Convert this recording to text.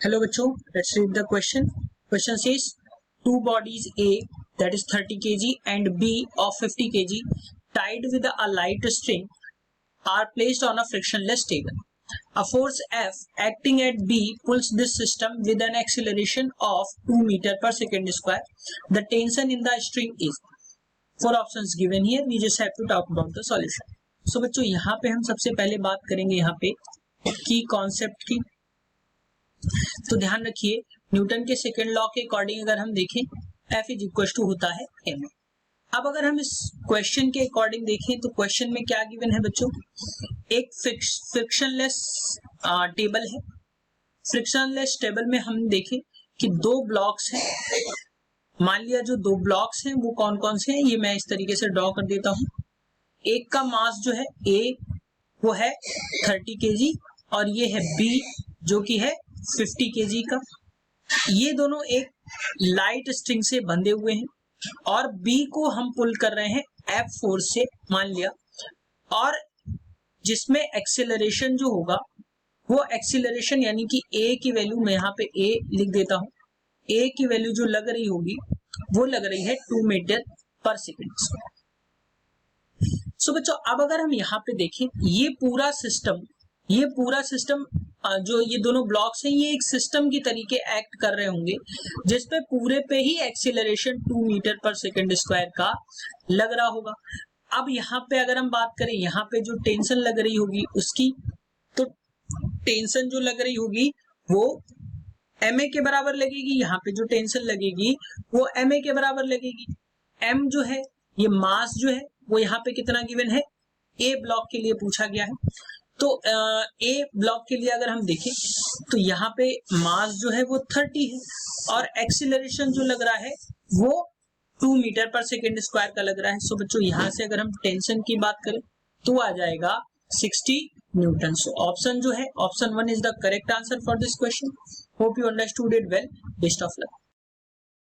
Hello बच्चों, let's read the question. Question says two bodies A that is 30 kg and B of 50 kg tied with a light string are placed on a frictionless table. A force F acting at B pulls this system with an acceleration of 2 meter per second square. The tension in the string is. Four options given here. We just have to talk about the solution. So बच्चों यहाँ पे हम सबसे पहले बात करेंगे यहाँ पे की कॉन्सेप्ट की. तो ध्यान रखिए, न्यूटन के सेकेंड लॉ के अकॉर्डिंग अगर हम देखें F इज इक्वल टू होता है ma. अब अगर हम इस क्वेश्चन के अकॉर्डिंग देखें तो क्वेश्चन में क्या गिवन है बच्चों, एक फ्रिक्शनलेस टेबल है. फ्रिक्शनलेस टेबल में हम देखें कि दो ब्लॉक्स हैं. मान लिया जो दो ब्लॉक्स हैं वो कौन कौन से हैं, ये मैं इस तरीके से ड्रॉ कर देता हूं. एक का मास जो है A वो है 30 kg और ये है B जो कि है 50 kg का. ये दोनों एक लाइट स्ट्रिंग से बंधे हुए हैं और B को हम पुल कर रहे हैं F फोर्स से मान लिया, और जिसमें एक्सेलरेशन जो होगा वो एक्सेलरेशन यानी कि A की वैल्यू मैं यहाँ पे A लिख देता हूं. A की वैल्यू जो लग रही होगी वो लग रही है 2 मीटर पर सेकेंड. सो बच्चों अब अगर हम यहाँ पे देखें ये पूरा सिस्टम जो ये दोनों ब्लॉक्स हैं ये एक सिस्टम की तरीके एक्ट कर रहे होंगे जिसपे पूरे पे ही एक्सीलरेशन 2 मीटर पर सेकेंड स्क्वायर का लग रहा होगा. अब यहाँ पे अगर हम बात करें यहाँ पे जो टेंशन लग रही होगी उसकी, तो टेंशन जो लग रही होगी वो ma के बराबर लगेगी. यहाँ पे जो टेंशन लगेगी वो ma के बराबर लगेगी. m जो है ये मास जो है वो यहाँ पे कितना गिवन है, A ब्लॉक के लिए पूछा गया है. तो A ब्लॉक के लिए अगर हम देखें तो यहाँ पे मास जो है वो 30 है और एक्सीलरेशन जो लग रहा है वो 2 मीटर पर सेकेंड स्क्वायर का लग रहा है. सो बच्चों यहाँ से अगर हम टेंशन की बात करें तो आ जाएगा 60 न्यूटन. सो ऑप्शन जो है option 1 is the correct answer for this question. Hope you understood it well. Best of luck.